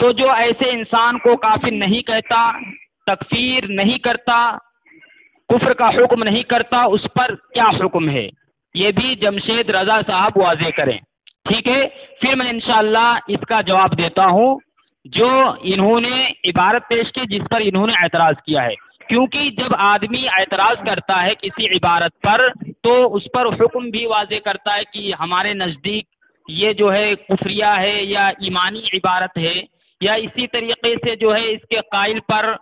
تو جو ایسے انسان کو کافر نہیں کہتا، تکفیر نہیں کرتا، کفر کا حکم نہیں کرتا، اس پر کیا حکم ہے یہ بھی جمشید رضا صاحب واضح کریں. ٹھیک ہے، پھر میں انشاءاللہ اس کا جواب دیتا ہوں جو انہوں نے عبارت پیش کی جس پر انہوں نے اعتراض کیا ہے. کیونکہ جب آدمی اعتراض کرتا ہے کسی عبارت پر تو اس پر حکم بھی واضح کرتا ہے کہ ہمارے نزدیک یہ جو ہے کفریہ ہے یا ایمانی عبارت ہے، یا اسی طریقے سے جو ہے اس کے قائل پر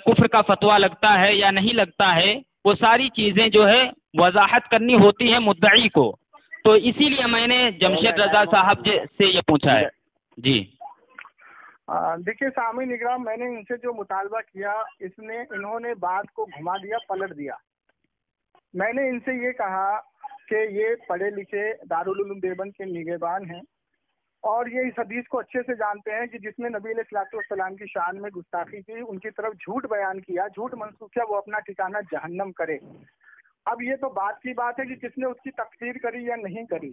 کفر کا فتویٰ لگتا ہے یا نہیں لگتا ہے، وہ ساری چیزیں جو ہے وضاحت کرنی ہوتی ہے مدعی کو. تو اسی لیے میں نے جمشید رضا صاحب سے یہ پوچھا ہے. جی دیکھیے سامعین اکرام، میں نے ان سے جو مطالبہ کیا انہوں نے بات کو گھما دیا، پلٹ دیا. میں نے ان سے یہ کہا کہ یہ پڑھے لکھے دارالعلوم دیوبند کے نگہبان ہیں اور یہ اس حدیث کو اچھے سے جانتے ہیں کہ جس نے نبی علیہ الصلوۃ والسلام کی شان میں گستاخی کی، ان کی طرف جھوٹ بیان کیا، جھوٹ منسوخ کیا، وہ اپنا ٹھکانہ جہنم کرے. اب یہ تو بات کی بات ہے کہ کس نے اس کی تکفیر کری یا نہیں کری.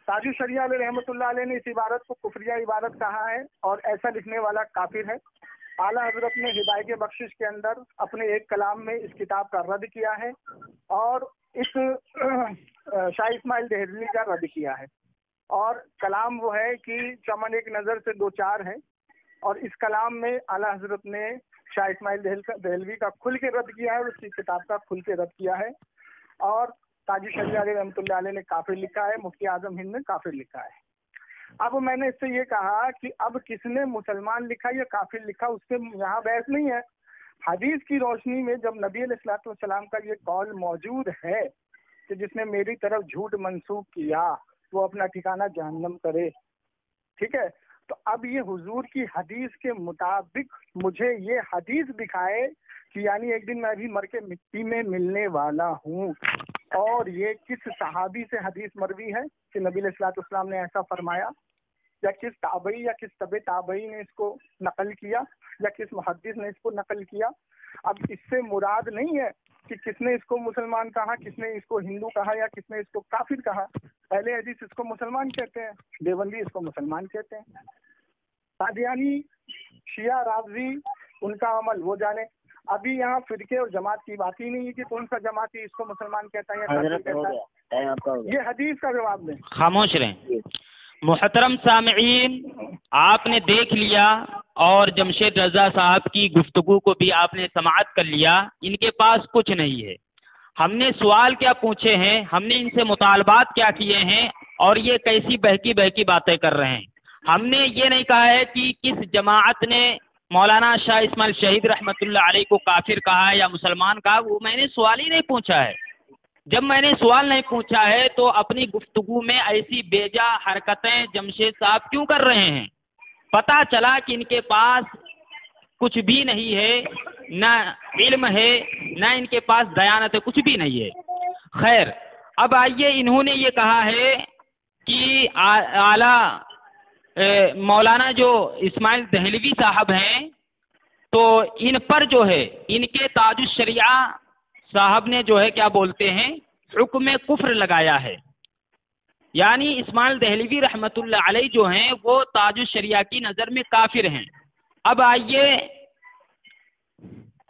تاج الشریعہ علیہ رحمۃ اللہ علیہ نے اس عبارت کو کفریہ عبارت کہا ہے اور ایسا لکھنے والا کافر ہے. اعلیٰ حضرت نے ہدایت بخشش کے اندر اپنے ایک کلام میں اس کتاب کا رد کیا ہے اور اس شاہ اسماعیل دہلوی کا رد کیا ہے. اور کلام وہ ہے کہ چمن ایک نظر سے دو چار ہے، اور اس کلام میں اعلیٰ حضرت نے شاہ اسماعیل دہلوی کا کھل کے رد کیا ہے اور اس کی کتاب کا کھل کے رد کیا ہے. اور تاج الشریعہ علیہ رحمۃ اللہ علیہ نے کافر لکھا ہے، مفتی اعظم ہند نے کافر لکھا ہے. اب میں نے اس سے یہ کہا کہ اب کس نے مسلمان لکھا یا کافر لکھا اس سے یہاں بحث نہیں ہے. حدیث کی روشنی میں جب نبی علیہ الصلوۃ والسلام کا یہ قول موجود ہے کہ جس نے میری طرف جھوٹ منسوخ کیا وہ اپنا ٹھکانہ جہنم کرے، ٹھیک ہے، تو اب یہ حضور کی حدیث کے مطابق مجھے یہ حدیث دکھائے کہ یعنی ایک دن میں بھی مر کے مٹی میں ملنے والا ہوں. اور یہ کس صحابی سے حدیث مروی ہے کہ نبی علیہ الصلوۃ والسلام نے ایسا فرمایا، یا کس تابعی یا کس تبع تابعی نے اس کو نقل کیا، یا کس محدث نے اس کو نقل کیا. اب اس سے مراد نہیں ہے کہ کس نے اس کو مسلمان کہا، کس نے اس کو ہندو کہا یا کس نے اس کو کافر کہا. پہلے حدیث اس کو مسلمان کہتے ہیں، دیوبندی اس کو مسلمان کہتے ہیں، قادیانی، شیعہ، رافضی ان کا عمل وہ جانے. ابھی یہاں فرقے اور جماعت کی بات ہی نہیں ہے کہ کون سا جماعتی اس کو مسلمان کہتا ہے یا کافر کہتا ہے. یہ حدیث کا جواب دیں. خاموش رہیں. محترم سامعین، آپ نے دیکھ لیا اور جمشید رضا صاحب کی گفتگو کو بھی آپ نے سماعت کر لیا. ان کے پاس کچھ نہیں ہے. ہم نے سوال کیا پوچھے ہیں، ہم نے ان سے مطالبات کیا کیے ہیں، اور یہ کیسی بہکی باتیں کر رہے ہیں. ہم نے یہ نہیں کہا ہے کہ کس جماعت نے مولانا شاہ اسماعیل شہید رحمۃ اللہ علیہ کو کافر کہا ہے یا مسلمان کہا، وہ میں نے سوال ہی نہیں پوچھا ہے. جب میں نے سوال نہیں پوچھا ہے تو اپنی گفتگو میں ایسی بیجا حرکتیں جمشید صاحب کیوں کر رہے ہیں؟ پتہ چلا کہ ان کے پاس کچھ بھی نہیں ہے، نہ علم ہے، نہ ان کے پاس دیانت ہے، کچھ بھی نہیں ہے. خیر، اب آئیے، انہوں نے یہ کہا ہے کہ اعلیٰ مولانا جو اسماعیل دہلوی صاحب ہیں تو ان پر جو ہے ان کے تاج الشریعہ صاحب نے جو ہے کیا بولتے ہیں، حکم کفر لگایا ہے. یعنی اسماعیل دہلوی رحمۃ اللہ علیہ جو ہیں وہ تاج الشریعہ کی نظر میں کافر ہیں. اب آئیے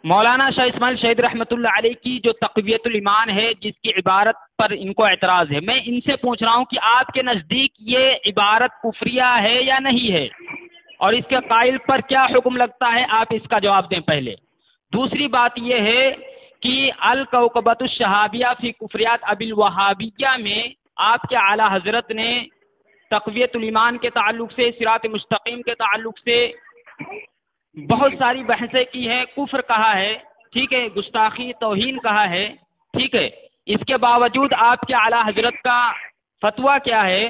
مولانا شاہ اسماعیل شہید رحمۃ اللہ علیہ کی جو تقویت الایمان ہے جس کی عبارت پر ان کو اعتراض ہے، میں ان سے پوچھ رہا ہوں کہ آپ کے نزدیک یہ عبارت کفریہ ہے یا نہیں ہے، اور اس کے قائل پر کیا حکم لگتا ہے، آپ اس کا جواب دیں پہلے. دوسری بات یہ ہے کہ الکوکبۃ الشہابیہ فی کفریات ابی الوہابیہ میں آپ کے اعلیٰ حضرت نے تقویت الایمان کے تعلق سے، صراط مستقیم کے تعلق سے بہت ساری بحثیں کی ہیں. کفر کہا ہے، ٹھیک ہے، گستاخی، توہین کہا ہے، ٹھیک ہے. اس کے باوجود آپ کے اعلیٰ حضرت کا فتویٰ کیا ہے؟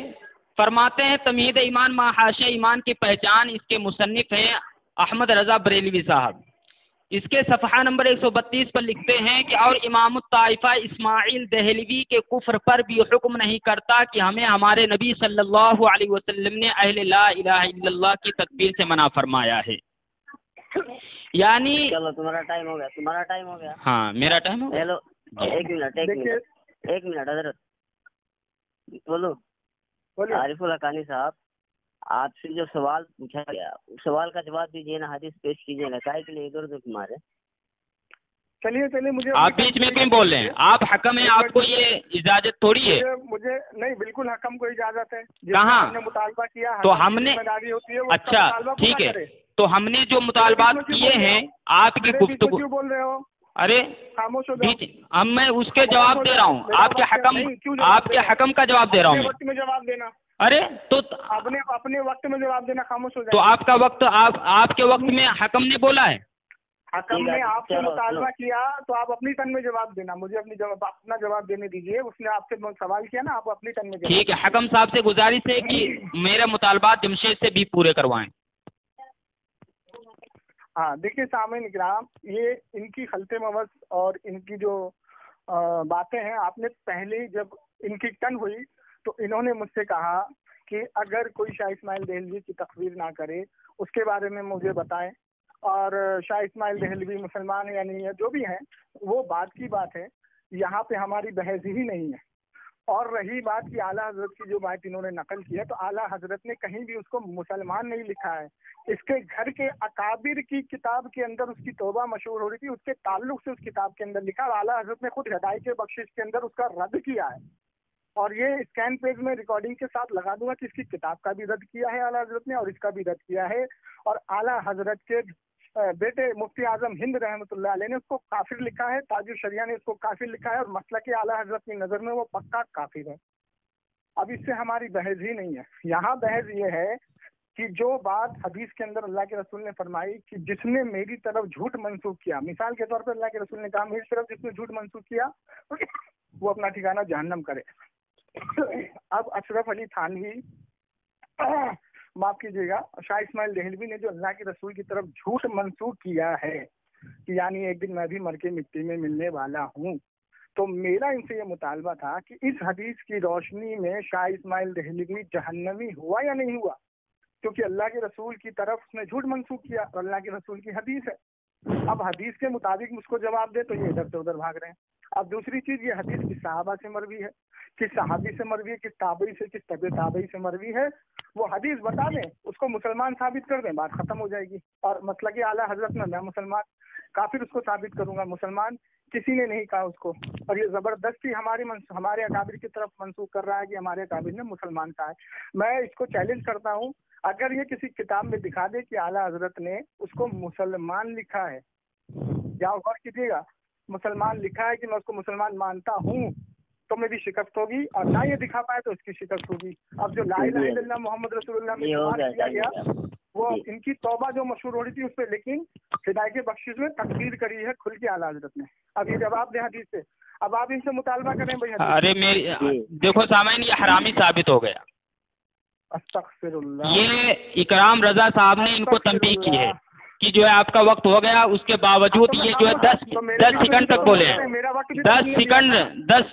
فرماتے ہیں تمہید ایمان ما حاشیہ ایمان کی پہچان، اس کے مصنف ہیں احمد رضا بریلوی صاحب. اس کے صفحہ نمبر 132 پر لکھتے ہیں کہ اور امام الطائفہ اسماعیل دہلوی کے کفر پر بھی حکم نہیں کرتا کہ ہمیں ہمارے نبی صلی اللہ علیہ وسلم نے اہل لا الہ الا اللہ کی تکبیر سے منع فرمایا ہے. یعنی چلو تمہارا ٹائم ہو گیا. ہاں میرا ٹائم ہو گیا. ہیلو، ایک منٹ حضرت بولو. عارف الحقانی صاحب، آپ سے جو سوال پوچھا گیا اس سوال کا جواب دیجیے نا، حدیث پیش کیجیے نا، کاہے کے لیے ادھر ادھر مارے؟ چلیے مجھے آپ بیچ میں کیوں بول رہے ہیں؟ آپ حکم ہیں، آپ کو یہ اجازت تھوڑی ہے. مجھے نہیں، بالکل حکم کو اجازت ہے. کہاں؟ ہم نے مطالبہ کیا تو ہم نے، ہوتی ہے وہ اس کا اچھا مطالبہ ٹھیک پورا ہے، کرے. تو ہم نے جو مطالبات کیے ہیں آپ کی گفتگو، کیوں بول رہے ہو؟ ارے خاموش ہو جاؤ. اب میں اس کے جواب دے رہا ہوں، آپ کے حکم کا جواب دے رہا ہوں اپنے میں. وقت میں جواب دینا. ارے تو اپنے وقت میں جواب دینا. خاموش ہو تو جائے. آپ کا وقت، آپ کے وقت میں حکم نے بولا ہے. حکم نے آپ سے مطالبہ کیا تو آپ اپنی ٹن میں جواب دینا. مجھے اپنا جواب دینے دیجیے. اس نے آپ سے سوال کیا نا، آپ اپنی ٹن میں جواب. ٹھیک ہے، حکم صاحب سے گزارش ہے کہ میرے مطالبات جمشید سے بھی پورے کروائیں. ہاں دیکھیے سامعین اکرام، یہ ان کی خلط موز اور ان کی جو باتیں ہیں، آپ نے پہلے ہی جب ان کی ٹن ہوئی تو انہوں نے مجھ سے کہا کہ اگر کوئی شاہ اسماعیل دہلوی کی تقریر نہ کرے اس کے بارے میں مجھے بتائیں، اور شاہ اسماعیل دہلوی مسلمان یا نہیں ہے جو بھی ہیں وہ بات کی بات ہے، یہاں پہ ہماری بحث ہی نہیں ہے. اور رہی بات کہ اعلیٰ حضرت کی جو بات انہوں نے نقل کی ہے، تو اعلیٰ حضرت نے کہیں بھی اس کو مسلمان نہیں لکھا ہے. اس کے گھر کے اکابر کی کتاب کے اندر اس کی توبہ مشہور ہو رہی تھی، اس کے تعلق سے اس کتاب کے اندر لکھا، اور اعلیٰ حضرت نے خود ہدایت بخشش کے اندر اس کا رد کیا ہے. اور یہ اسکین پیج میں ریکارڈنگ کے ساتھ لگا دوں گا کہ اس کی کتاب کا بھی رد کیا ہے اعلیٰ حضرت نے، اور اس کا بھی رد کیا ہے. اور اعلیٰ حضرت کے بیٹے مفتی اعظم ہند رحمۃ اللہ علیہ نے اس کو کافر لکھا ہے، تاج الشریعہ نے اس کو کافر لکھا ہے، اور مسلک اعلیٰ حضرت کی نظر میں وہ پکا کافر ہے. اب اس سے ہماری بحث ہی نہیں ہے. یہاں بحث یہ ہے کہ جو بات حدیث کے اندر اللہ کے رسول نے فرمائی کہ جس نے میری طرف جھوٹ منسوخ کیا، مثال کے طور پر اللہ کے رسول نے کہا میری طرف جس نے جھوٹ منسوخ کیا وہ اپنا ٹھکانہ جہنم کرے. اب اشرف علی تھانوی، معاف کیجیے گا، شاہ اسماعیل دہلوی نے جو اللہ کے رسول کی طرف جھوٹ منسوخ کیا ہے کہ یعنی ایک دن میں بھی مر کے مٹی میں ملنے والا ہوں، تو میرا ان سے یہ مطالبہ تھا کہ اس حدیث کی روشنی میں شاہ اسماعیل دہلوی جہنمی ہوا یا نہیں ہوا، کیونکہ اللہ کے رسول کی طرف اس نے جھوٹ منسوخ کیا اور اللہ کے رسول کی حدیث ہے. اب حدیث کے مطابق مجھ کو جواب دے تو یہ ادھر سے ادھر بھاگ رہے ہیں. اب دوسری چیز، یہ حدیث کس صحابہ سے مروی ہے، کس صحابی سے مروی ہے، کس تابعی سے، کس طبع تابعی سے مروی ہے، وہ حدیث بتا دیں، اس کو مسلمان ثابت کر دیں، بات ختم ہو جائے گی. اور مسلک اعلیٰ حضرت میں مسلمان، کافر اس کو ثابت کروں گا، مسلمان کسی نے نہیں کہا اس کو. اور یہ زبردستی ہمارے اکابر کی طرف منسوخ کر رہا ہے کہ ہمارے اکابر نے مسلمان کہا ہے. میں اس کو چیلنج کرتا ہوں، اگر یہ کسی کتاب میں دکھا دے کہ اعلیٰ حضرت نے اس کو مسلمان لکھا ہے، یا غور کیجیے گا، مسلمان لکھا ہے کہ میں اس کو مسلمان مانتا ہوں، تو میری شکست ہوگی، اور نہ یہ دکھا پائے تو اس کی شکست ہوگی. اب جو لا الہ الا اللہ محمد رسول اللہ میں شمار کیا گیا، وہ ان کی توبہ جو مشہور ہو رہی تھی اس پہ، لیکن ہدایت بخشش میں تقریر کری ہے کھل کے اعلیٰ حضرت نے. اب یہ جواب دیں حدیث سے. اب آپ ان سے مطالبہ کریں بھائی. ارے میری دیکھو سامعین، یہ حرامی ثابت ہو گیا. استغفر اللہ. یہ اکرام رضا صاحب نے ان کو تنبیہ کی ہے کہ جو ہے آپ کا وقت ہو گیا، اس کے باوجود یہ جو ہے 10 سیکنڈ تک بولے ہیں، 10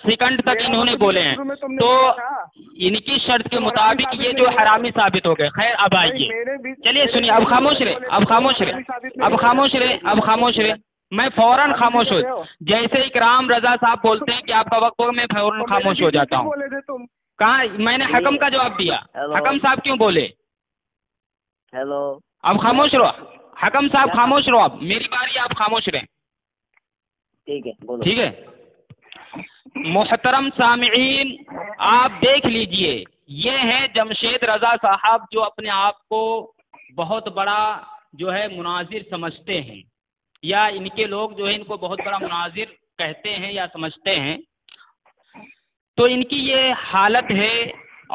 سیکنڈ تک انہوں نے بولے ہیں، تو ان کی شرط کے مطابق یہ جو حرامی ثابت ہو گئے. خیر اب آئیے، چلیے سنیے، اب خاموش رہے. میں فوراً خاموش ہو، جیسے اکرام رضا صاحب بولتے ہیں کہ آپ کا وقت ہوگا، میں فوراً خاموش ہو جاتا ہوں. کہاں میں نے حکم کا جواب دیا، حکم صاحب کیوں بولے؟ ہیلو، اب خاموش رہو، حکم صاحب خاموش رہو، اب میری باری، آپ خاموش رہیں. ٹھیک ہے بولو. ٹھیک ہے. محترم سامعین، آپ دیکھ لیجئے، یہ ہیں جمشید رضا صاحب جو اپنے آپ کو بہت بڑا جو ہے مناظر سمجھتے ہیں، یا ان کے لوگ جو ہے ان کو بہت بڑا مناظر کہتے ہیں یا سمجھتے ہیں. تو ان کی یہ حالت ہے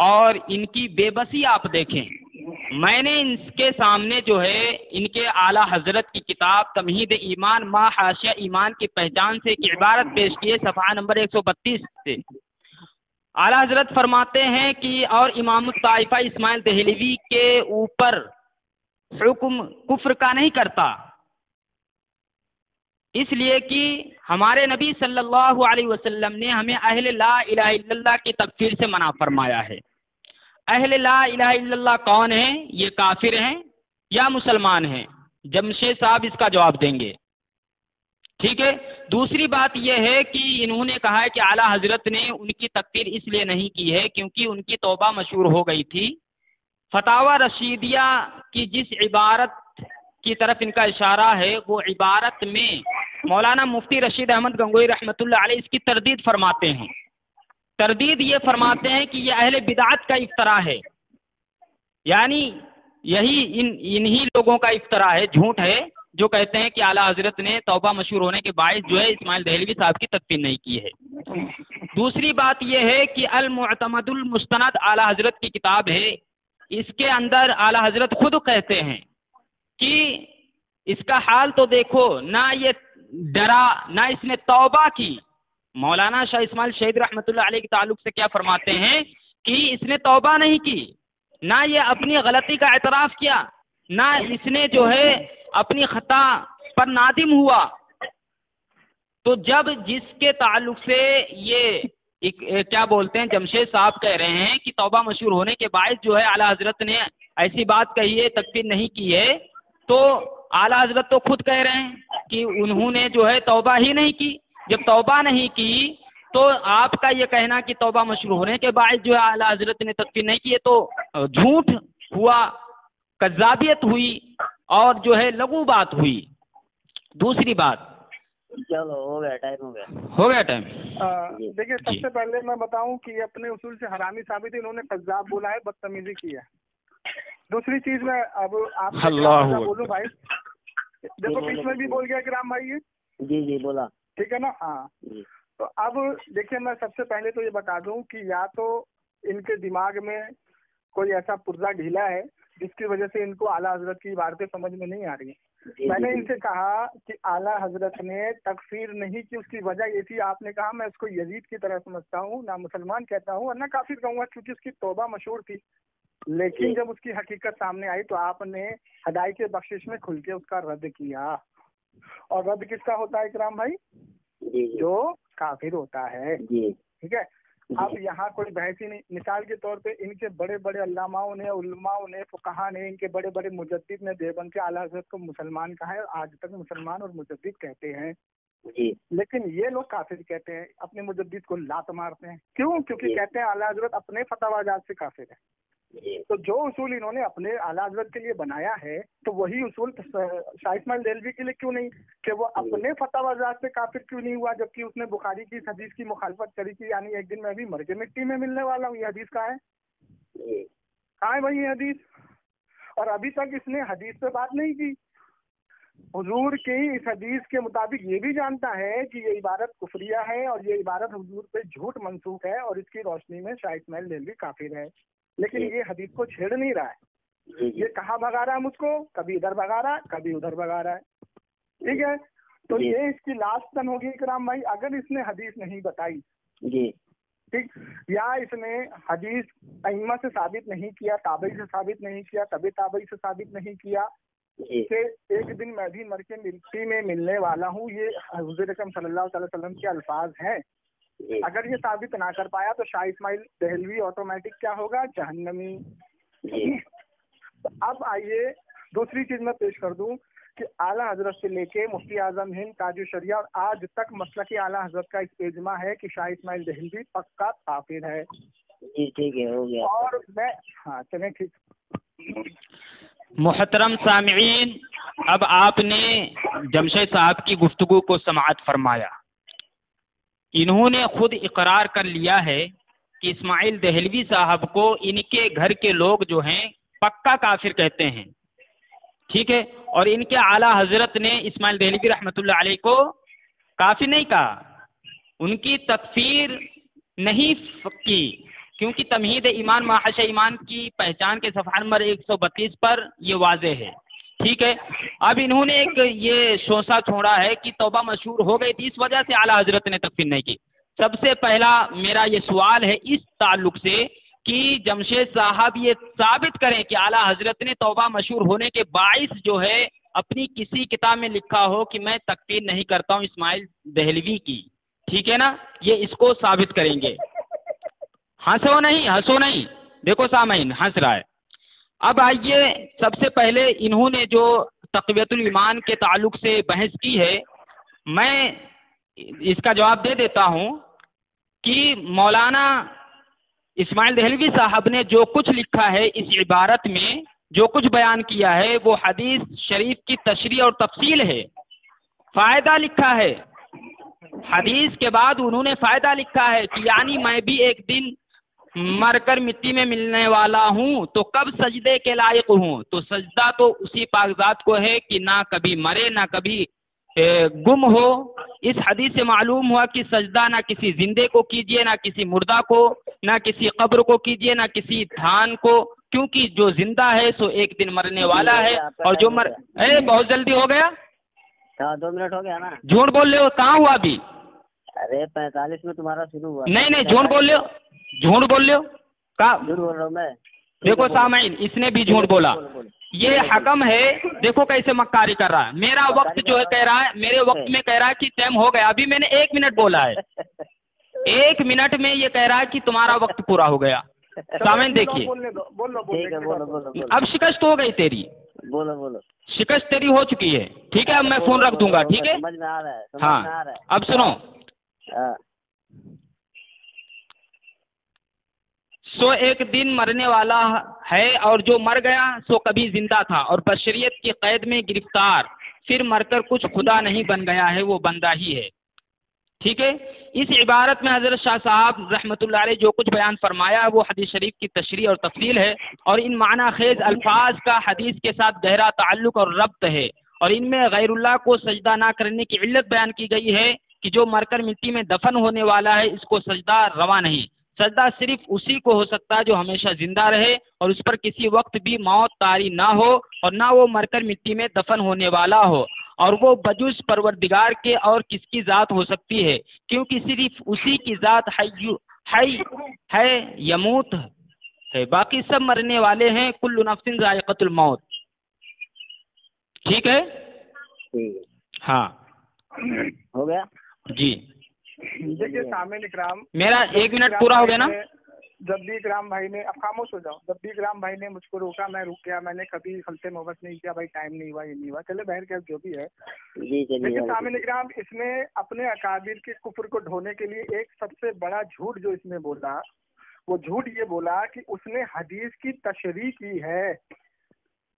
اور ان کی بے بسی آپ دیکھیں. میں نے ان کے سامنے جو ہے ان کے اعلیٰ حضرت کی کتاب تمہید ایمان ما حاشیہ ایمان کی پہچان سے ایک عبارت پیش کی ہے، صفحہ نمبر 132 سے. اعلیٰ حضرت فرماتے ہیں کہ اور امام الطائفہ اسماعیل دہلوی کے اوپر حکم کفر کا نہیں کرتا، اس لیے کہ ہمارے نبی صلی اللہ علیہ وسلم نے ہمیں اہل لا الہ الا اللہ کی تکفیر سے منع فرمایا ہے. اہل لا الہ الا اللہ کون ہیں؟ یہ کافر ہیں یا مسلمان ہیں؟ جمشید صاحب اس کا جواب دیں گے. ٹھیک ہے. دوسری بات یہ ہے کہ انہوں نے کہا ہے کہ اعلیٰ حضرت نے ان کی تکفیر اس لیے نہیں کی ہے کیونکہ ان کی توبہ مشہور ہو گئی تھی. فتاوی رشیدیہ کی جس عبارت کی طرف ان کا اشارہ ہے وہ عبارت میں مولانا مفتی رشید احمد گنگوئی رحمۃ اللہ علیہ اس کی تردید فرماتے ہیں. تردید یہ فرماتے ہیں کہ یہ اہل بدعت کا افطرا ہے، یعنی یہی انہی لوگوں کا افطرا ہے، جھوٹ ہے، جو کہتے ہیں کہ اعلیٰ حضرت نے توبہ مشہور ہونے کے باعث جو ہے اسماعیل دہلوی صاحب کی تکفیر نہیں کی ہے. دوسری بات یہ ہے کہ المعتمد المستند اعلیٰ حضرت کی کتاب ہے، اس کے اندر اعلیٰ حضرت خود کہتے ہیں کہ اس کا حال تو دیکھو، نہ یہ ڈرا نہ اس نے توبہ کی. مولانا شاہ اسماعیل شہید رحمۃ اللہ علیہ کے تعلق سے کیا فرماتے ہیں کہ اس نے توبہ نہیں کی، نہ یہ اپنی غلطی کا اعتراف کیا، نہ اس نے جو ہے اپنی خطا پر نادم ہوا. تو جب جس کے تعلق سے یہ کیا بولتے ہیں جمشید صاحب کہہ رہے ہیں کہ توبہ مشہور ہونے کے باعث جو ہے اعلیٰ حضرت نے ایسی بات کہی ہے، تکفیر نہیں کی ہے، تو اعلیٰ حضرت تو خود کہہ رہے ہیں کہ انہوں نے جو ہے توبہ ہی نہیں کی. جب توبہ نہیں کی تو آپ کا یہ کہنا کہ توبہ مشروع ہونے کے باعث جو ہے اعلیٰ حضرت نے تکفیر نہیں کی ہے تو جھوٹ ہوا، کذابیت ہوئی اور جو ہے لغو بات ہوئی. دوسری بات، چلو ہو گیا ٹائم، ہو گیا ٹائم. دیکھیے سب سے پہلے میں بتاؤں کہ یہ اپنے اصول سے حرامی ثابت ہے، انہوں نے کذاب بولا ہے، بدتمیزی کی ہے. دوسری چیز میں اب آپ بولوں بھائی، دیکھو بیچ میں بھی بول گیا کرام بھائی یہ. جی بولا، ٹھیک ہے نا. ہاں تو اب دیکھیے میں سب سے پہلے تو یہ بتا دوں کہ یا تو ان کے دماغ میں کوئی ایسا پرزہ ڈھیلا ہے جس کی وجہ سے ان کو اعلیٰ حضرت کی عبارتیں سمجھ میں نہیں آ رہی. میں نے ان سے کہا کہ اعلیٰ حضرت نے تکفیر نہیں کی، اس کی وجہ یہ تھی، آپ نے کہا میں اس کو یزید کی طرح سمجھتا ہوں، نہ مسلمان کہتا ہوں اور نہ کافر کہوں گا، کیونکہ اس کی توبہ مشہور تھی. لیکن جب اس کی حقیقت سامنے آئی تو آپ نے ہدایت بخشش میں کھل کے اس کا رد کیا. اور رد کس کا ہوتا ہے کرام بھائی؟ جو کافر ہوتا ہے. ٹھیک ہے. اب یہاں کوئی بحث ہی نہیں. مثال کے طور پہ ان کے بڑے بڑے علماؤں نے، علماؤں نے، فقہا نے، ان کے بڑے بڑے مجدد نے دیوبند کے اعلیٰ حضرت کو مسلمان کہا ہے، آج تک مسلمان اور مجدد کہتے ہیں. لیکن یہ لوگ کافر کہتے ہیں، اپنے مجدد کو لات مارتے ہیں. کیوں؟ کیونکہ کہتے ہیں اعلیٰ حضرت اپنے فتویٰ جات سے کافر ہے. تو جو اصول انہوں نے اپنے اعلیٰ حضرت کے لیے بنایا ہے تو وہی اصول شاہ اسماعیل دہلوی کے لیے کیوں نہیں، کہ وہ اپنے فتح وضاحت سے کافر کیوں نہیں ہوا، جبکہ اس نے بخاری کی اس حدیث کی مخالفت کری تھی، یعنی ایک دن میں بھی مر کے مٹی میں ملنے والا ہوں. یہ حدیث کہاں ہے بھائی یہ حدیث؟ اور ابھی تک اس نے حدیث پہ بات نہیں کی. حضور کی اس حدیث کے مطابق یہ بھی جانتا ہے کہ یہ عبارت کفریہ ہے اور یہ عبارت حضور پہ جھوٹ منسوخ ہے اور اس کی روشنی میں شاہ اسماعیل دہلوی کافر ہے، لیکن یہ حدیث کو چھیڑ نہیں رہا ہے. یہ کہاں بھگا رہا ہے مجھ کو؟ کبھی ادھر بھگا رہا ہے، کبھی ادھر بھگا رہا ہے. ٹھیک ہے. تو یہ اس کی لاسٹ ٹن ہوگی کرام بھائی، اگر اس نے حدیث نہیں بتائی ٹھیک، یا اس نے حدیث ائمہ سے ثابت نہیں کیا، تابعی سے ثابت نہیں کیا، طبی تابعی سے ثابت نہیں کیا کہ ایک دن میں بھی مر کے مٹی میں ملنے والا ہوں، یہ حضور اکرم صلی اللہ علیہ وسلم کے الفاظ ہیں. اگر یہ ثابت نہ کر پایا تو شاہ اسماعیل دہلوی آٹومیٹک کیا ہوگا؟ جہنمی. تو اب آئیے دوسری چیز میں پیش کر دوں کہ اعلیٰ حضرت سے لے کے مفتی اعظم ہند، تاج الشریعہ اور آج تک مسلک اعلیٰ حضرت کا اس اجماع ہے کہ شاہ اسماعیل دہلوی پکا کافر ہے. ٹھیک ہے، ہو گیا. اور میں چلیں ٹھیک. محترم سامعین، اب آپ نے جمشید صاحب کی گفتگو کو سماعت فرمایا. انہوں نے خود اقرار کر لیا ہے کہ اسماعیل دہلوی صاحب کو ان کے گھر کے لوگ جو ہیں پکا کافر کہتے ہیں. ٹھیک ہے. اور ان کے اعلیٰ حضرت نے اسماعیل دہلوی رحمۃ اللہ علیہ کو کافر نہیں کہا، ان کی تکفیر نہیں کی، کیونکہ تمہید ایمان ماحش ایمان کی پہچان کے صفحہ نمبر 132 پر یہ واضح ہے. ٹھیک ہے. اب انہوں نے ایک یہ شوشہ چھوڑا ہے کہ توبہ مشہور ہو گئی تھی اس وجہ سے اعلیٰ حضرت نے تکفیر نہیں کی. سب سے پہلا میرا یہ سوال ہے اس تعلق سے کہ جمشید صاحب یہ ثابت کریں کہ اعلیٰ حضرت نے توبہ مشہور ہونے کے باعث جو ہے اپنی کسی کتاب میں لکھا ہو کہ میں تکفیر نہیں کرتا ہوں اسماعیل دہلوی کی. ٹھیک ہے نا، یہ اس کو ثابت کریں گے. ہنسو نہیں، دیکھو سامعین ہنس رہا ہے. اب آئیے سب سے پہلے انہوں نے جو تقویت الایمان کے تعلق سے بحث کی ہے، میں اس کا جواب دے دیتا ہوں کہ مولانا اسماعیل دہلوی صاحب نے جو کچھ لکھا ہے اس عبارت میں، جو کچھ بیان کیا ہے وہ حدیث شریف کی تشریح اور تفصیل ہے، فائدہ لکھا ہے۔ حدیث کے بعد انہوں نے فائدہ لکھا ہے کہ یعنی میں بھی ایک دن مر کر مٹی میں ملنے والا ہوں تو کب سجدے کے لائق ہوں، تو سجدہ تو اسی پاک ذات کو ہے کہ نہ کبھی مرے نہ کبھی گم ہو۔ اس حدیث سے معلوم ہوا کہ سجدہ نہ کسی زندے کو کیجیے، نہ کسی مردہ کو، نہ کسی قبر کو کیجیے، نہ کسی دھان کو، کیونکہ جو زندہ ہے سو ایک دن مرنے والا ہے، اور جو بہت جلدی ہو گیا، 2 منٹ ہو گیا نا۔ جھوٹ بول رہے ہو، کہاں ہوا ابھی؟ ارے 45 میں تمہارا شروع ہوا۔ نہیں جھوٹ بول رہے ہو، جھوٹ بول رہے ہو، کہاں؟ جھوٹ بول رہا ہوں میں۔ دیکھو سامعین، اس نے بھی جھوٹ بولا، یہ حکم ہے، دیکھو کیسے مکاری کر رہا ہے۔ میرا وقت جو ہے کہہ رہا ہے، میرے وقت میں کہہ رہا ہے کہ ٹائم ہو گیا، ابھی میں نے 1 منٹ بولا ہے، 1 منٹ میں یہ کہہ رہا ہے کہ تمہارا وقت پورا ہو گیا۔ سامعین دیکھیے، اب شکست ہو گئی تیری، بولو شکست تیری ہو چکی ہے، ٹھیک ہے؟ اب میں فون رکھ دوں گا، ٹھیک ہے؟ سمجھ میں آ رہا ہے، ہاں اب سنو، سو ایک دن مرنے والا ہے، اور جو مر گیا سو کبھی زندہ تھا، اور بشریت کی قید میں گرفتار، پھر مر کر کچھ خدا نہیں بن گیا ہے، وہ بندہ ہی ہے، ٹھیک ہے؟ اس عبارت میں حضرت شاہ صاحب رحمۃ اللہ علیہ جو کچھ بیان فرمایا وہ حدیث شریف کی تشریح اور تفصیل ہے، اور ان معنی خیز الفاظ کا حدیث کے ساتھ گہرا تعلق اور ربط ہے، اور ان میں غیر اللہ کو سجدہ نہ کرنے کی علت بیان کی گئی ہے کہ جو مر کر مٹی میں دفن ہونے والا ہے اس کو سجدہ روا نہیں، سجدہ صرف اسی کو ہو سکتا ہے جو ہمیشہ زندہ رہے اور اس پر کسی وقت بھی موت طاری نہ ہو، اور نہ وہ مر کر مٹی میں دفن ہونے والا ہو، اور وہ بجز پروردگار کے اور کس کی ذات ہو سکتی ہے، کیونکہ صرف اسی کی ذات حی ہے، یموت ہے، باقی سب مرنے والے ہیں، کل نفس ذائقۃ الموت، ٹھیک ہے؟ ہاں ہو گیا جی۔ دیکھیے سامعین اکرام، میرا 1 منٹ پورا ہو گیا نا؟ جب بھی اکرام بھائی نے، اب خاموش ہو جاؤ، جب بھی اکرام بھائی نے مجھ کو روکا میں رک گیا، میں نے کبھی خلطِ محبت نہیں کیا، بھائی ٹائم نہیں ہوا، یہ نہیں ہوا، چلے بہر کیا جو بھی ہے۔ لیکن سامعین اکرام، اس نے اپنے اکابر کے کفر کو ڈھونے کے لیے ایک سب سے بڑا جھوٹ جو اس نے بولا، وہ جھوٹ یہ بولا کہ اس نے حدیث کی تشریح کی ہے۔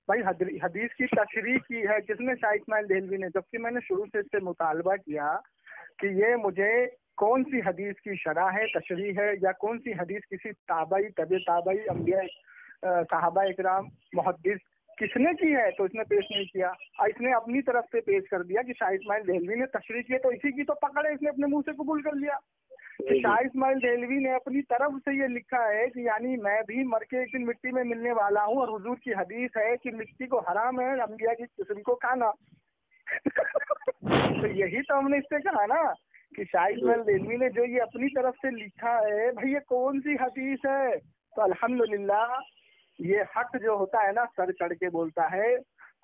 بھائی حدیث کی تشریح کی ہے کس نے؟ شاہ اسماعیل دہلوی نے، جبکہ میں نے شروع سے اس سے مطالبہ کیا کہ یہ مجھے کون سی حدیث کی شرح ہے، تشریح ہے، یا کون سی حدیث کسی تابعی، طبع تابعی، انبیاء، صحابہ اکرام، محدث کس نے کی ہے، تو اس نے پیش نہیں کیا، اس نے اپنی طرف سے پیش کر دیا کہ شاہ اسماعیل دہلوی نے تشریح کی ہے، تو اسی کی تو پکڑ ہے، اس نے اپنے منہ سے قبول کر لیا کہ شاہ اسماعیل دہلوی نے اپنی طرف سے یہ لکھا ہے کہ یعنی میں بھی مر کے ایک دن مٹی میں ملنے والا ہوں، اور حضور کی حدیث ہے کہ مٹی کو حرام ہے انبیاء کی قسم کو کھانا۔ تو یہی تو ہم نے اس سے کہا نا کہ شاہ اسماعیل دہلوی نے جو یہ اپنی طرف سے لکھا ہے، بھائی یہ کون سی حدیث ہے؟ تو الحمدللہ یہ حق جو ہوتا ہے نا سر چڑھ کے بولتا ہے۔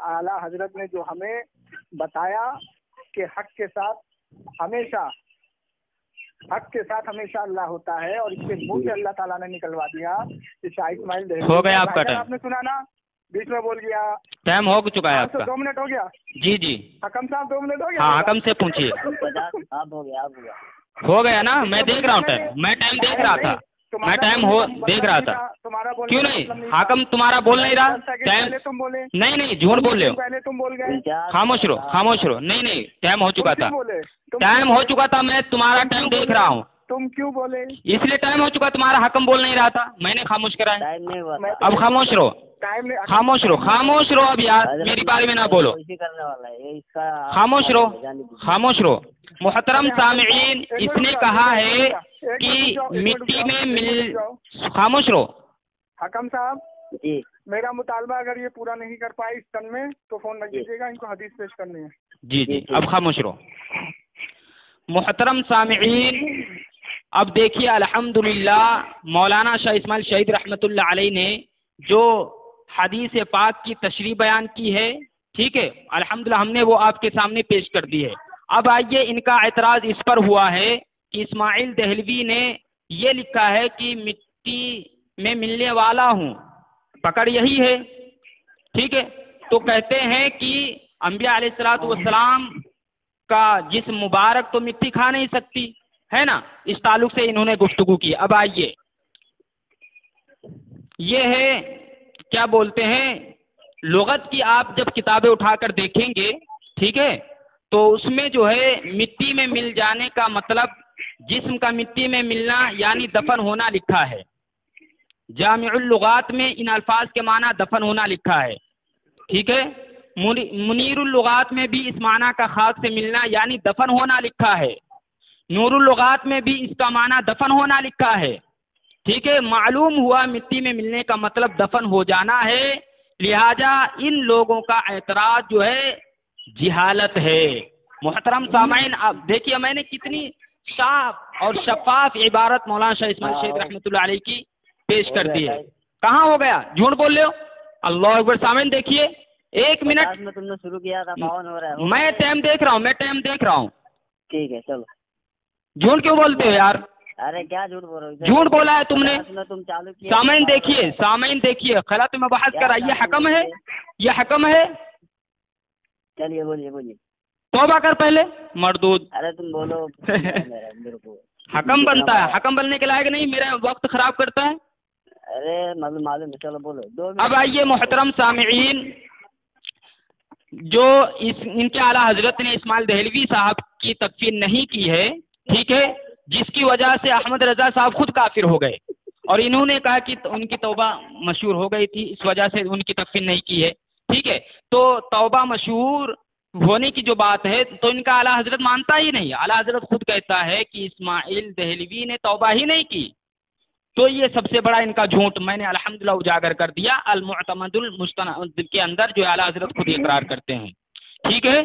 اعلیٰ حضرت نے جو ہمیں بتایا کہ حق کے ساتھ ہمیشہ اللہ ہوتا ہے، اور اس کے منہ سے اللہ تعالیٰ نے نکلوا دیا کہ شاہ اسماعیل دہلوی ہو گیا آپ کا ٹائم، آپ نے سنا نا، بیچ میں بول گیا، ٹائم ہو چکا ہے آپ کا۔ 2 منٹ ہو گیا جی حکم صاحب، 2 منٹ ہو گیا؟ ہاں حکم سے پوچھیے۔ ہو گیا نا؟ میں دیکھ رہا ہوں ٹائم، میں ٹائم دیکھ رہا تھا، میں ٹائم دیکھ رہا تھا، کیوں نہیں؟ حکم تمہارا بول نہیں رہا ٹائم؟ نہیں جھوٹ بول رہے ہو، پہلے تم بول گئے، خاموش رہو، نہیں ٹائم ہو چکا تھا، میں تمہارا ٹائم دیکھ رہا ہوں، تم کیوں بولے؟ اس لیے ٹائم ہو چکا، تمہارا حکم بول نہیں رہا تھا، میں نے خاموش کرایا، اب خاموش رہو، اب یار میری بارے میں نہ بولو، خاموش رہو۔ محترم سامعین، اس نے کہا ہے کہ مٹی میں خاموش رہو۔ حکم صاحب جی، میرا مطالبہ اگر یہ پورا نہیں کر پائے اس ٹن میں تو فون رکھ دیجیے گا، ان کو حدیث پیش کرنی ہے۔ جی اب خاموش رہو۔ محترم سامعین، اب دیکھیے الحمدللہ مولانا شاہ اسماعیل شہید رحمۃ اللہ علیہ نے جو حدیث پاک کی تشریح بیان کی ہے، ٹھیک ہے، الحمدللہ ہم نے وہ آپ کے سامنے پیش کر دی ہے۔ اب آئیے، ان کا اعتراض اس پر ہوا ہے کہ اسماعیل دہلوی نے یہ لکھا ہے کہ مٹی میں ملنے والا ہوں، پکڑ یہی ہے، ٹھیک ہے، تو کہتے ہیں کہ انبیاء علیہ الصلوۃ والسلام کا جسم مبارک تو مٹی کھا نہیں سکتی ہے نا، اس تعلق سے انہوں نے گفتگو کی۔ اب آئیے، یہ ہے کیا بولتے ہیں لغت کی، آپ جب کتابیں اٹھا کر دیکھیں گے ٹھیک ہے تو اس میں جو ہے مٹی میں مل جانے کا مطلب جسم کا مٹی میں ملنا یعنی دفن ہونا لکھا ہے. جامع اللغات میں ان الفاظ کے معنی دفن ہونا لکھا ہے ٹھیک ہے. منیر اللغات میں بھی اس معنی کا خاک سے ملنا یعنی دفن ہونا لکھا ہے. نور اللغات میں بھی اس کا معنی دفن ہونا لکھا ہے ٹھیک ہے. معلوم ہوا مٹی میں ملنے کا مطلب دفن ہو جانا ہے، لہذا ان لوگوں کا اعتراض جو ہے جہالت ہے. محترم سامعین اب دیکھیے میں نے کتنی صاف اور شفاف عبارت مولانا شاہ اسماعیل شیخ رحمۃ اللہ علیہ کی پیش کر دی ہے. کہاں ہو گیا؟ جھوٹ بول رہے ہو. اللہ اکبر. سامعین دیکھیے 1 منٹ میں تم نے شروع کیا تھا 52 ہو رہا ہے. میں ٹائم دیکھ رہا ہوں. ٹھیک ہے چلو. جھوٹ کیوں بولتے ہو یار؟ ارے کیا جھوٹ بول رہے ہو؟ جھوٹ بولا ہے تم نے. تم چالو کیا. سامعین دیکھیے خلط میں بحث کرا، یہ حکم ہے، یہ حکم ہے. چلیے بولیے. توبہ کر پہلے مردود. ارے تم بولو. میرے کو حکم بنتا ہے، حکم بننے کے لائق نہیں، میرا وقت خراب کرتا ہے. ارے معلوم ہے. چلو بولو. اب آئیے محترم سامعین، جو ان کے اعلیٰ حضرت نے اسماعیل دہلوی صاحب کی تکفیر نہیں کی ہے ٹھیک ہے، جس کی وجہ سے احمد رضا صاحب خود کافر ہو گئے اور انہوں نے کہا کہ ان کی توبہ مشہور ہو گئی تھی، اس وجہ سے ان کی تکفیر نہیں کی ہے ٹھیک ہے. تو توبہ مشہور ہونے کی جو بات ہے تو ان کا اعلیٰ حضرت مانتا ہی نہیں. اعلیٰ حضرت خود کہتا ہے کہ اسماعیل دہلوی نے توبہ ہی نہیں کی. تو یہ سب سے بڑا ان کا جھوٹ میں نے الحمدللہ اجاگر کر دیا. المعتمد المستند کے اندر جو اعلیٰ حضرت خود اقرار کرتے ہیں ٹھیک ہے.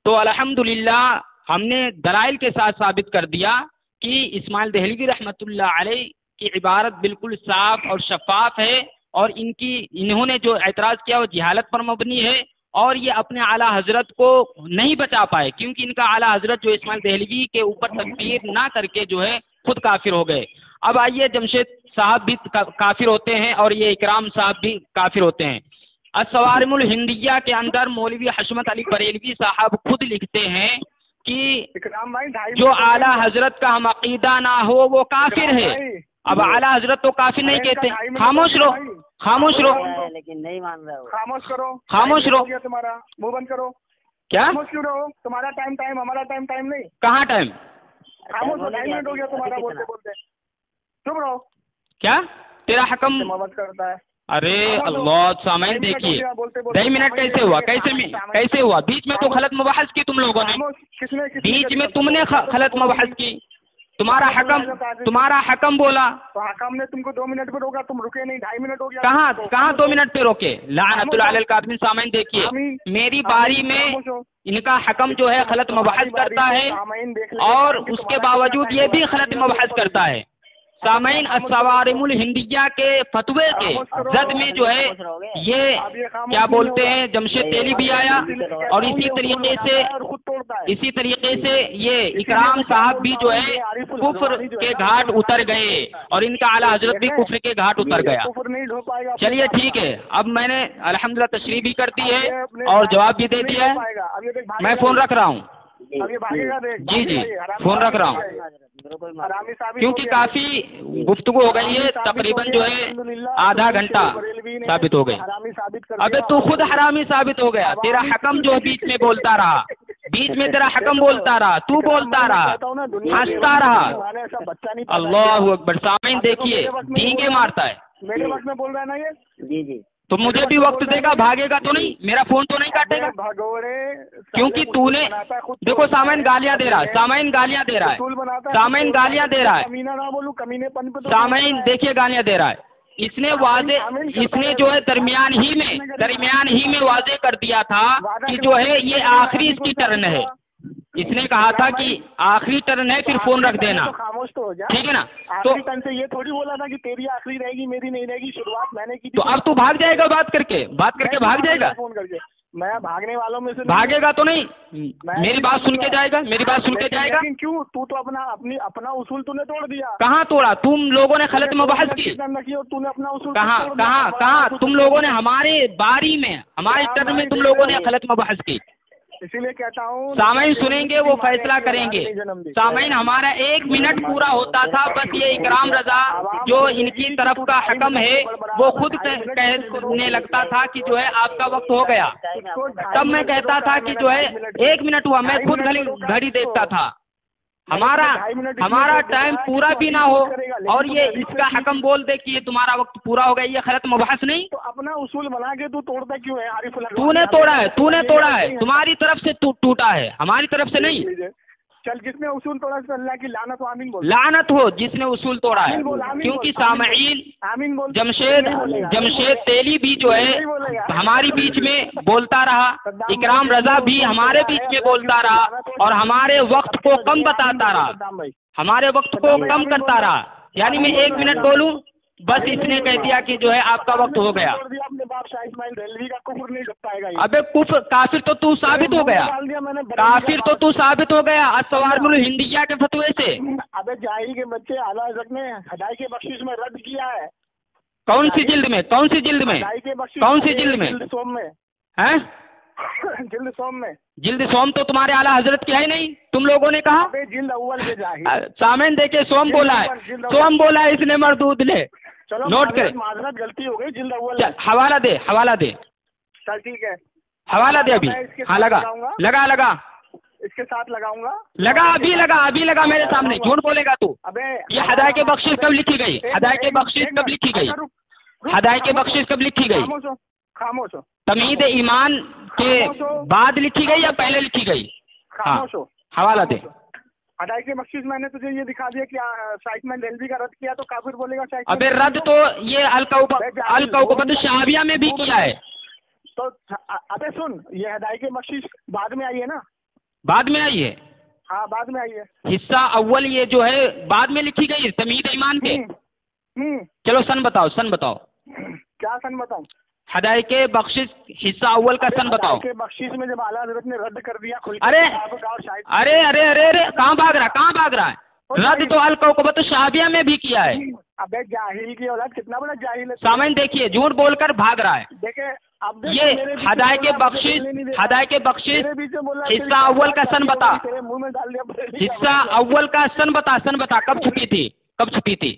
تو الحمدللہ ہم نے دلائل کے ساتھ ثابت کر دیا کہ اسماعیل دہلوی رحمۃ اللہ علیہ کی عبارت بالکل صاف اور شفاف ہے، اور انہوں نے جو اعتراض کیا وہ جہالت پر مبنی ہے، اور یہ اپنے اعلیٰ حضرت کو نہیں بچا پائے کیونکہ ان کا اعلیٰ حضرت جو اسماعیل دہلوی کے اوپر تکفیر نہ کر کے جو ہے خود کافر ہو گئے. اب آئیے جمشید صاحب بھی کافر ہوتے ہیں اور یہ اکرام صاحب بھی کافر ہوتے ہیں. الصوارم الہندیہ کے اندر مولوی حشمت علی بریلوی صاحب خود لکھتے ہیں کہ جو اعلیٰ حضرت کا ہم عقیدہ نہ ہو وہ کافر ہے. اب اعلیٰ حضرت تو کافر نہیں کہتے. خاموش رہو. لیکن نہیں مان رہے ہو. خاموش رہو. تمہارا منہ بند کرو. کیا خاموش کیوں رہو؟ تمہارا ٹائم ہمارا ٹائم نہیں. کہاں ٹائم؟ خاموش 2 منٹ ہو گیا تمہارا بولتے. چپ رہو. کیا تیرا حکم کرتا ہے؟ ارے اللہ. سامعین دیکھیے 2 منٹ کیسے ہوا؟ بیچ میں تو غلط مباحث کی تم لوگوں نے. بیچ میں تم نے غلط مباحث کی. تمہارا حکم بولا تو حکم نے تم کو 2 منٹ پہ روکا، تم رکے نہیں. 2.5 منٹ ہو گیا. کہاں 2 منٹ پہ روکے؟ لعنت اللہ علی الکاذبین. سامعین دیکھیے میری باری میں ان کا حکم جو ہے غلط مباحث کرتا ہے اور اس کے باوجود یہ بھی غلط مباحث کرتا ہے. سامعین الصوارم الہندیہ کے فتوے کے زد میں جو ہے یہ کیا بولتے ہیں جمشید تیلی بھی آیا، اور اسی طریقے سے یہ اکرام صاحب بھی جو ہے کفر کے گھاٹ اتر گئے اور ان کا اعلیٰ حضرت بھی کفر کے گھاٹ اتر گیا. چلیے ٹھیک ہے، اب میں نے الحمدللہ تشریح بھی کر دی ہے اور جواب بھی دے دیا ہے. میں فون رکھ رہا ہوں. جی فون رکھ رہا ہوں کیونکہ کافی گفتگو ہو گئی ہے، تقریباً جو ہے آدھا گھنٹہ ثابت ہو گئی. ابے تو خود حرامی ثابت ہو گیا. تیرا حکم جو بیچ میں بولتا رہا، بیچ میں تیرا حکم بولتا رہا، تو بولتا رہا، ہنستا رہا. اللہ اکبر. سامعین دیکھیے ڈینگے مارتا ہے. میرے وقت میں بول رہا ہے نا یہ. جی تو مجھے بھی وقت دے گا، بھاگے گا تو نہیں، میرا فون تو نہیں کاٹے گا کیونکہ تو نے دیکھو سامعین گالیاں دے رہا ہے. سامعین گالیاں دے رہا ہے. سامعین دیکھیے گالیاں دے رہا ہے. اس نے جو ہے درمیان ہی میں واضح کر دیا تھا کہ جو ہے یہ آخری اس کی ٹرن ہے. اس نے کہا تھا کہ آخری ٹرن ہے پھر فون رکھ دینا. خاموش تو ہو جا. ٹھیک ہے نا. تو یہ تھوڑی بولا تھا کہ تیری آخری رہے گی میری نہیں رہے گی. شروعات میں نے کی. تو اب تو بھاگ جائے گا بات کر کے بھاگ جائے گا. فون کر کے میں بھاگنے والوں میں سے بھاگے گا تو نہیں. میری بات سن کے جائے گا. کیوں تو اپنا اصول تو نے توڑ دیا. کہاں توڑا؟ تم لوگوں نے غلط مباحث کی. تو نے اپنا اصول کہاں تم لوگوں نے ہمارے باری میں ہمارے ٹرن میں تم لوگوں نے غلط مباحث کی. اسی لیے کہتا ہوں سامعین سنیں گے، وہ فیصلہ کریں گے. سامعین ہمارا 1 منٹ پورا ہوتا تھا، بس یہ اکرام رضا جو ان کی طرف کا حکم ہے وہ خود کہنے لگتا تھا کہ جو ہے آپ کا وقت ہو گیا، تب میں کہتا تھا کہ جو ہے 1 منٹ ہوا، میں خود گھڑی دیکھتا تھا. ہمارا ٹائم پورا بھی نہ ہو اور یہ اس کا حکم بول دے کہ یہ تمہارا وقت پورا ہو گیا، یہ غلط مباحث نہیں. تو اپنا اصول بنا کے تو توڑتا کیوں ہے عارف الحق؟ تو نے توڑا ہے، تمہاری طرف سے ٹوٹا ہے، ہماری طرف سے نہیں. چل جس نے اصول توڑا سے اللہ کی لعنت ہو، آمین بول. لعنت ہو جس نے اصول توڑا ہے، کیونکہ سامعین آمین بول. جمشید تیلی بھی جو ہے ہماری بیچ میں بولتا رہا، اکرام رضا بھی ہمارے بیچ میں بولتا رہا اور ہمارے وقت کو کم بتاتا رہا، ہمارے وقت کو کم کرتا رہا. یعنی میں 1 منٹ بولوں بس اس نے کہہ دیا کہ جو ہے آپ کا وقت ہو گیا. ابے کفر کافر تو تو ثابت ہو گیا، کافر تو تو ثابت ہو گیا الصوارم الہندیہ کے فتوے سے. ابے جاہل کے بچے اعلیٰ حضرت نے ہدایت کی بخشش میں رد کیا ہے. کون سی جلد میں؟ کون سی جلد میں؟ کون سی جلد میں؟ سوم میں ہیں؟ جلد سوم میں. جلد سوم تو تمہارے اعلیٰ حضرت کی ہے نہیں، تم لوگوں نے کہا. جلد اول کے جاہل. سامعین دیکھیں سوم بولا ہے، سوم بولا ہے، اس نے مردود لے. چلو نوٹ کریں، معذرت غلطی ہو گئی، جلد اول. حوالہ دے. چل ٹھیک ہے، حوالہ دے ابھی. ہاں لگا اس کے ساتھ لگاؤں گا. ابھی لگا میرے سامنے. جھوٹ بولے گا تو. ابے یہ ہدایت کی بخشش کب لکھی گئی؟ ہدایت کی بخشش کب لکھی گئی؟ ہدایت کی بخشش کب لکھی گئی؟ خاموش ہو. تمہید ایمان کے بعد لکھی گئی یا پہلے لکھی گئی؟ خاموش ہو. حوالہ دے. ہدایت کی بخشش میں نے تجھے یہ دکھا دیا کہ شائخ دہلوی کا رد کیا تو کافر بولے گا. ابے رد تو یہ الکوکبۃ الشعبیہ میں بھی کیا ہے. تو ابے سن، یہ ہدایت کی بخشش بعد میں آئی ہے نا؟ بعد میں آئی ہے. ہاں بعد میں آئی ہے. حصہ اول یہ جو ہے بعد میں لکھی گئی تمہید ایمان کے. چلو سن بتاؤ. کیا سن بتاؤں؟ ہدایت کے بخشش حصہ اول کا سن بتاؤ. بخشش میں جب اعلیٰ حضرت نے رد کر دیا. ارے کہاں بھاگ رہا ہے؟ رد تو الکوکبۃ الشعبیہ میں بھی کیا ہے. ابے جاہل کی اولاد، کتنا بڑا جاہل ہے. سامعین دیکھیے جھوٹ بول کر بھاگ رہا ہے. دیکھیں یہ ہدایت کے بخشش حصہ اول کا سن بتا. حصہ اول کا سن بتا کب چھپی تھی؟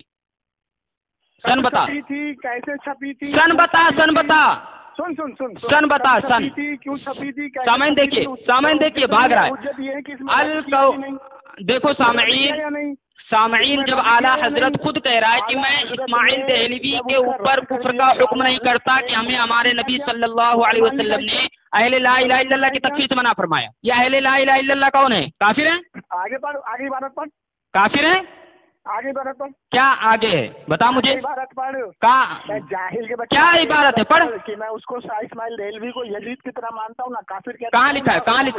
سن بتا. کیسے چھپی تھی؟ سن بتا. سن بتا. کیوں چھپی تھی؟ سامعین دیکھیے بھاگ رہا ہے. دیکھو سامعین جب اعلیٰ حضرت خود کہہ رہا ہے کہ میں اسماعیل دہلوی کے اوپر کفر کا حکم نہیں کرتا کہ ہمیں ہمارے نبی صلی اللہ علیہ وسلم نے اہل لا الہ الا اللہ کی تکفیر سے منع فرمایا. یہ اہل لا الہ الا اللہ کون ہے؟ کافر ہیں؟ آگے عبارت پڑھ. کافر ہیں؟ آگے عبارت پڑھ. کیا آگے ہے بتا مجھے. عبارت پڑھ. جاہل کے بچے کیا عبارت ہے؟ پڑھ. کہ میں اس کو شاہ اسماعیل دہلوی کو یزید کی طرح مانتا ہوں، نہ کافر کہتا ہوں. کہاں لکھا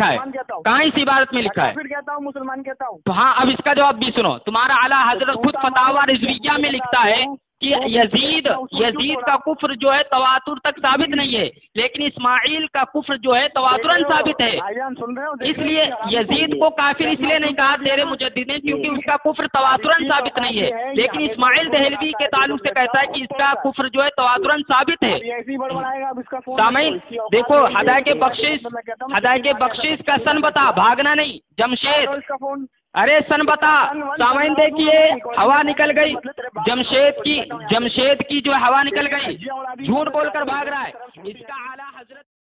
ہے؟ کہاں اس عبارت میں لکھا ہے؟ کافر کہتا ہوں، مسلمان کہتا ہوں. تو ہاں اب اس کا جواب بھی سنو. تمہارا اعلیٰ حضرت خود فتاوی رضویہ میں لکھتا ہے کہ یزید کا کفر جو ہے تواتر تک ثابت نہیں ہے، لیکن اسماعیل کا کفر جو ہے تواتراً ثابت ہے. اس لیے یزید کو کافر اس لیے نہیں کہا تیرے مجدد نے کیونکہ اس کا کفر تواتراً ثابت نہیں ہے، لیکن اسماعیل دہلوی کے تعلق سے کہتا ہے کہ اس کا کفر جو ہے تواتراً ثابت ہے. سامعین دیکھو ہدایت کے بخشش کا سن بتا، بھاگنا نہیں. جمشید ارے سن بتا. سامعین دیکھیے ہوا نکل گئی. جمشید کی جو ہوا نکل گئی. جھوٹ بول کر بھاگ رہا ہے. اس کا اعلیٰ حضرت